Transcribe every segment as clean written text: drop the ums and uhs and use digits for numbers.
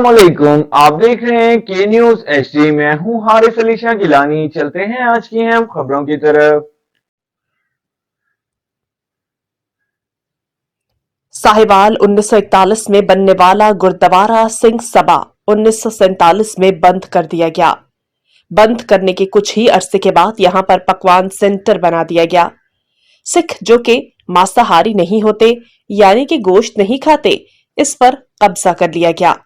अस्सलामुअलैकुम। आप देख रहे हैं के न्यूज एचडी। मैं हूं हारिस अली शाह गिलानी। चलते हैं आज की अहम खबरों की तरफ। साहिवाल 1941 में बनने वाला गुरुद्वारा सिंह सभा 1947 में बंद कर दिया गया। बंद करने के कुछ ही अरसे के बाद यहां पर पकवान सेंटर बना दिया गया। सिख जो कि मांसाहारी नहीं होते यानी कि गोश्त नहीं खाते, इस पर कब्जा कर लिया गया।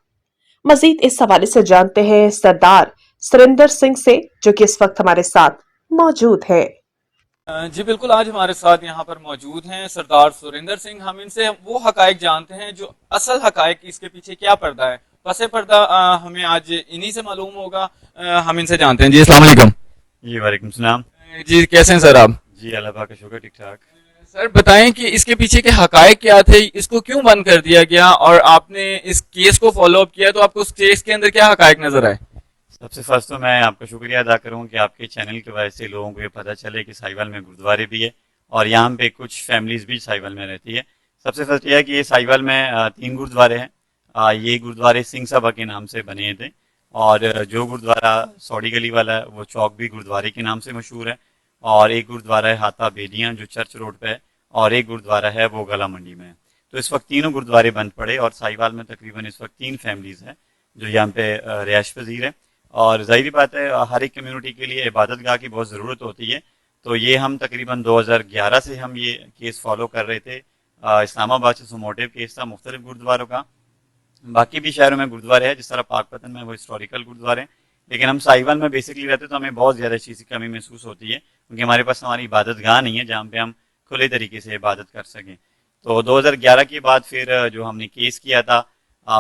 मजीद इस हवाले से जानते हैं सरदार सुरेंद्र सिंह से, जो कि इस वक्त हमारे साथ मौजूद है। जी बिल्कुल, आज हमारे साथ यहाँ पर मौजूद हैं सरदार सुरेंद्र सिंह। हम इनसे वो हकायक जानते हैं जो असल हकायक इसके पीछे क्या पर्दा है, पसे पर्दा हमें आज इन्हीं से मालूम होगा। हम इनसे जानते हैं। जी अस्सलाम वालेकुम। जी वालेकुम सलाम। जी कैसे हैं सर आप? जी अल्लाह पाक का शुक्र, ठीक ठाक। सर बताएं कि इसके पीछे के हकायक क्या थे, इसको क्यों बंद कर दिया गया, और आपने इस केस को फॉलो अप किया तो आपको उस केस के अंदर क्या हकायक नजर आए? सबसे फर्स्ट तो मैं आपका शुक्रिया अदा करूँ कि आपके चैनल की वजह से लोगों को ये पता चले कि साहिवाल में गुरुद्वारे भी है और यहाँ पे कुछ फैमिलीज भी साहिवाल में रहती है। सबसे फर्स्ट यह है कि ये साहिवाल में 3 गुरुद्वारे हैं। ये गुरुद्वारे सिंह सभा के नाम से बने थे, और जो गुरुद्वारा सौड़ी गली वाला है वो चौक भी गुरुद्वारे के नाम से मशहूर है, और एक गुरुद्वारा है हाथा बेदियाँ जो चर्च रोड पे है, और एक गुरुद्वारा है वो गला मंडी में है। तो इस वक्त तीनों गुरुद्वारे बंद पड़े और साहिवाल में तकरीबन इस वक्त 3 फैमिलीज हैं जो यहाँ पे रिहायश पजीर है। और ज़ाहिर बात है हर एक कम्युनिटी के लिए इबादत गाह की बहुत ज़रूरत होती है। तो ये हम तकरीबन 2011 से हम ये केस फॉलो कर रहे थे। इस्लामाबाद से सुमोटिव केस था मुख्तलिफ गुरुद्वारों का। बाकी भी शहरों में गुरुद्वारे हैं, जिस तरह पाकपतन में वो हिस्टोरिकल गुरुद्वारे हैं, लेकिन हम साहिवाल में बेसिकली रहते तो हमें बहुत ज़्यादा चीज़ की कमी महसूस होती है, क्योंकि हमारे पास हमारी इबादत गाह नहीं है जहाँ पे हम खुले तरीके से इबादत कर सकें। तो 2011 के बाद फिर जो हमने केस किया था,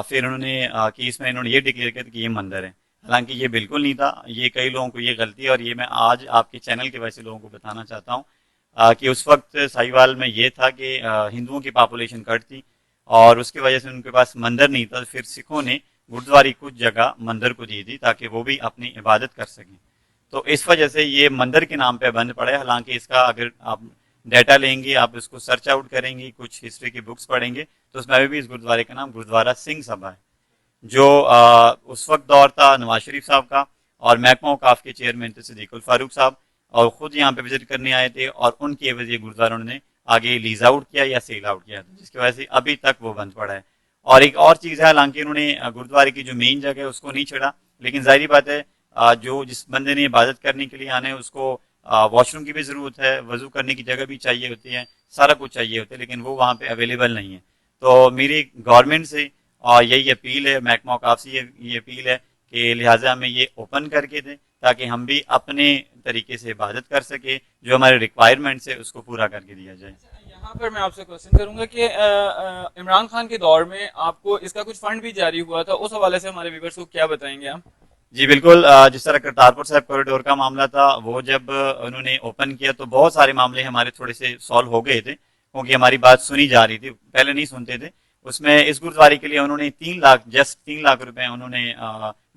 फिर उन्होंने केस में इन्होंने ये डिक्लेयर किया था कि ये मंदिर है। हालांकि ये बिल्कुल नहीं था, ये कई लोगों को ये गलती है, और ये मैं आज आपके चैनल की वजह से लोगों को बताना चाहता हूँ कि उस वक्त साहिवाल में ये था कि हिंदुओं की पॉपुलेशन कट थी और उसकी वजह से उनके पास मंदिर नहीं था। फिर सिखों ने गुरुद्वारे कुछ जगह मंदिर को दी थी ताकि वो भी अपनी इबादत कर सकें। तो इस वजह से ये मंदिर के नाम पे बंद पड़ा है। हालांकि इसका अगर आप डाटा लेंगे, आप इसको सर्च आउट करेंगे, कुछ हिस्ट्री की बुक्स पढ़ेंगे, तो उसमें भी इस गुरुद्वारे का नाम गुरुद्वारा सिंह सभा है, जो उस वक्त दौर था नवाज शरीफ साहब का, और महकमा औकाफ के चेयरमैन थे सिद्दीकुल फारूक साहब, और खुद यहाँ पे विजिट करने आए थे, और उनकी एवज ये गुरुद्वारा उन्होंने आगे लीज आउट किया या सेल आउट किया, जिसकी वजह से अभी तक वो बंद पड़ा है। और एक और चीज़ है, हालांकि उन्होंने गुरुद्वारे की जो मेन जगह है उसको नहीं छेड़ा, लेकिन जाहिर बात है जो जिस बंदे ने इबादत करने के लिए आना है उसको वॉशरूम की भी ज़रूरत है, वजू करने की जगह भी चाहिए होती है, सारा कुछ चाहिए होता है, लेकिन वो वहाँ पे अवेलेबल नहीं है। तो मेरी गवर्नमेंट से और यही अपील है, महकमा औकाफ से ये अपील है कि लिहाजा हमें ये ओपन करके दें ताकि हम भी अपने तरीके से इबादत कर सके, जो हमारे रिक्वायरमेंट्स है उसको पूरा करके दिया जाए। यहाँ पर मैं आपसे क्वेश्चन करूंगा कि इमरान खान के दौर में आपको इसका कुछ फंड भी जारी हुआ था, उस हवाले से हमारे व्यूअर्स को क्या बताएंगे आप? जी बिल्कुल, जिस तरह करतारपुर साहब कॉरिडोर का मामला था, वो जब उन्होंने ओपन किया तो बहुत सारे मामले हमारे थोड़े से सॉल्व हो गए थे, क्योंकि हमारी बात सुनी जा रही थी, पहले नहीं सुनते थे। उसमें इस गुरुद्वारे के लिए उन्होंने 3 लाख, जस्ट 3 लाख रुपए उन्होंने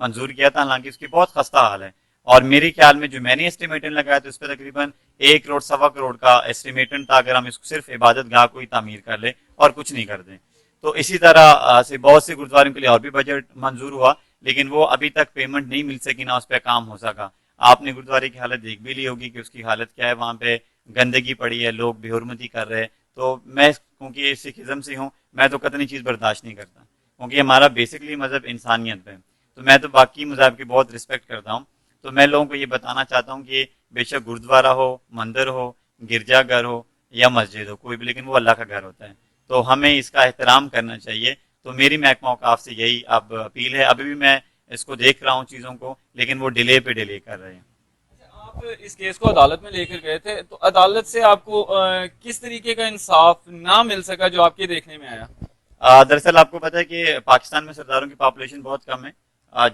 मंजूर किया था। हालांकि उसकी बहुत खस्ता हाल है, और मेरे ख्याल में जो मैंने एस्टिमेटन लगाया था उस पर तकरीबन 1 करोड़ सवा करोड़ का एस्टिमेटन था, अगर हम इसको सिर्फ इबादत गाह को ही तामीर कर ले और कुछ नहीं कर दें। तो इसी तरह से बहुत से गुरुद्वारों के लिए और भी बजट मंजूर हुआ, लेकिन वो अभी तक पेमेंट नहीं मिल सकी, ना उस पर काम हो सका। आपने गुरुद्वारे की हालत देख भी ली होगी कि उसकी हालत क्या है, वहाँ पे गंदगी पड़ी है, लोग बेहुरमती कर रहे हैं। तो मैं क्योंकि सिखिज्म से हूँ, मैं तो कतई चीज़ बर्दाश्त नहीं करता, क्योंकि हमारा बेसिकली मजहब इंसानियत है। तो मैं तो बाकी मजहब की बहुत रिस्पेक्ट करता हूँ। तो मैं लोगों को ये बताना चाहता हूँ कि बेशक गुरुद्वारा हो, मंदिर हो, गिरजाघर हो या मस्जिद हो, कोई भी, लेकिन वो अल्लाह का घर होता है, तो हमें इसका एहतराम करना चाहिए। तो मेरी महकमा औकाफ से यही अब अपील है। अभी भी मैं इसको देख रहा हूँ चीज़ों को, लेकिन वो डिले पे डिले कर रहे हैं। आप इस केस को अदालत में लेकर गए थे, तो अदालत से आपको किस तरीके का इंसाफ ना मिल सका जो आपके देखने में आया? दरअसल आपको पता है कि पाकिस्तान में सरदारों की पॉपुलेशन बहुत कम है,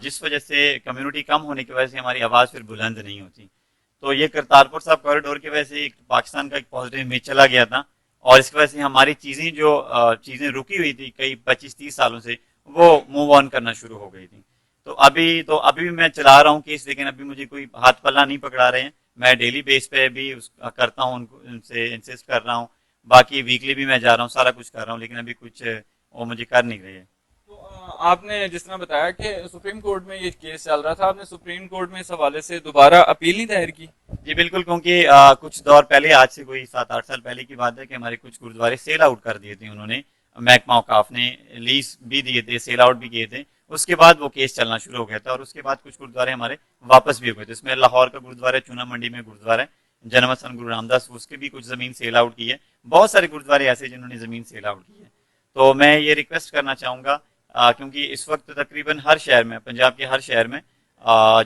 जिस वजह से कम्युनिटी कम होने की वजह से हमारी आवाज़ फिर बुलंद नहीं होती। तो ये करतारपुर साहब कॉरिडोर की वजह से एक पाकिस्तान का एक पॉजिटिव इमेज चला गया था, और इसकी वजह से हमारी चीज़ें जो चीज़ें रुकी हुई थी कई 25-30 सालों से, वो मूव ऑन करना शुरू हो गई थी। तो अभी भी मैं चला रहा हूँ केस, लेकिन अभी मुझे कोई हाथ पल्ला नहीं पकड़ा रहे हैं। मैं डेली बेस पे भी करता हूँ, उनसे इंसिस्ट कर रहा हूँ, बाकी वीकली भी मैं जा रहा हूँ, सारा कुछ कर रहा हूँ, लेकिन अभी कुछ वो मुझे कर नहीं रही है। तो आपने जिस तरह बताया कि सुप्रीम कोर्ट में ये केस चल रहा था, आपने सुप्रीम कोर्ट में इस हवाले से दोबारा अपील नहीं दायर की? जी बिल्कुल, क्योंकि कुछ दौर पहले, आज से कोई 7-8 साल पहले की बात है कि हमारे कुछ गुरुद्वारे सेल आउट कर दिए थे उन्होंने, महकमा औकाफ ने लीज भी दिए थे, सेल आउट भी किए थे। उसके बाद वो केस चलना शुरू हो गया था और उसके बाद कुछ गुरुद्वारे हमारे वापस भी हो गए थे। इसमें लाहौर का गुरुद्वारा, चूना मंडी में गुरुद्वारा है जन्मत सन गुरु रामदास, उसके भी कुछ जमीन सेल आउट की है। बहुत सारे गुरुद्वारे ऐसे जिन्होंने जमीन सेल आउट की है। तो मैं ये रिक्वेस्ट करना चाहूँगा, क्योंकि इस वक्त तकरीबन हर शहर में, पंजाब के हर शहर में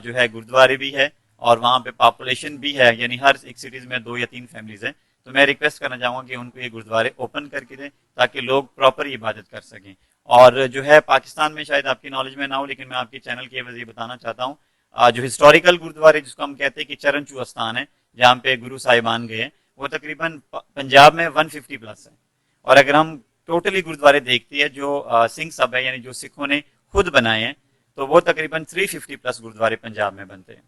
जो है गुरुद्वारे भी है और वहाँ पे पॉपुलेशन भी है, यानी हर एक सिटीज़ में 2 या 3 फैमिलीज हैं। तो मैं रिक्वेस्ट करना चाहूँगा कि उनको ये गुरुद्वारे ओपन करके दें ताकि लोग प्रॉपर इबादत कर सकें। और जो है पाकिस्तान में शायद आपकी नॉलेज में ना हो, लेकिन मैं आपके चैनल की वजह बताना चाहता हूँ, जो हिस्टोरिकल गुरुद्वारे जिसको हम कहते हैं कि चरणचू स्थान है जहाँ पे गुरु साहिबान गए हैं, वो तकरीबन पंजाब में 150 प्लस है। और अगर हम टोटली गुरुद्वारे देखते हैं जो सिंह सभा है, यानी जो सिखों ने खुद बनाए हैं, तो वो तकरीबन 350 प्लस गुरुद्वारे पंजाब में बनते हैं।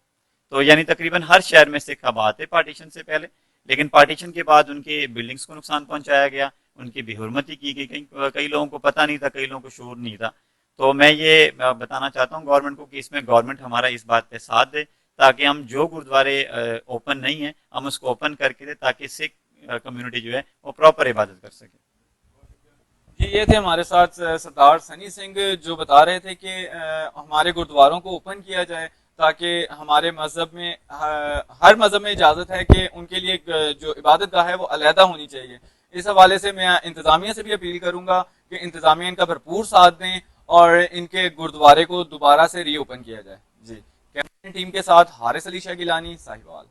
तो यानी तकरीबन हर शहर में सिख आबाद थे पार्टीशन से पहले, लेकिन पार्टीशन के बाद उनके बिल्डिंग्स को नुकसान पहुंचाया गया, उनकी बेहुरमती की गई, कई लोगों को पता नहीं था, कई लोगों को शूर नहीं था। तो मैं ये बताना चाहता हूँ गवर्नमेंट को कि इसमें गवर्नमेंट हमारा इस बात पे साथ दे ताकि हम जो गुरुद्वारे ओपन नहीं है हम उसको ओपन करके दे ताकि सिख कम्युनिटी जो है वो प्रॉपर इबादत कर सके। जी, ये थे हमारे साथ सरदार सनी सिंह जो बता रहे थे कि हमारे गुरुद्वारों को ओपन किया जाए ताकि हमारे मजहब में, हर मजहब में इजाज़त है कि उनके लिए जो इबादत गाह है वो अलहदा होनी चाहिए। इस हवाले से मैं इंतज़ामिया से भी अपील करूंगा कि इंतज़ामिया इनका भरपूर साथ दें और इनके गुरुद्वारे को दोबारा से रीओपन किया जाए। जी, कैमरा टीम के साथ हारिस अली शाह गिलानी, साहिवाल।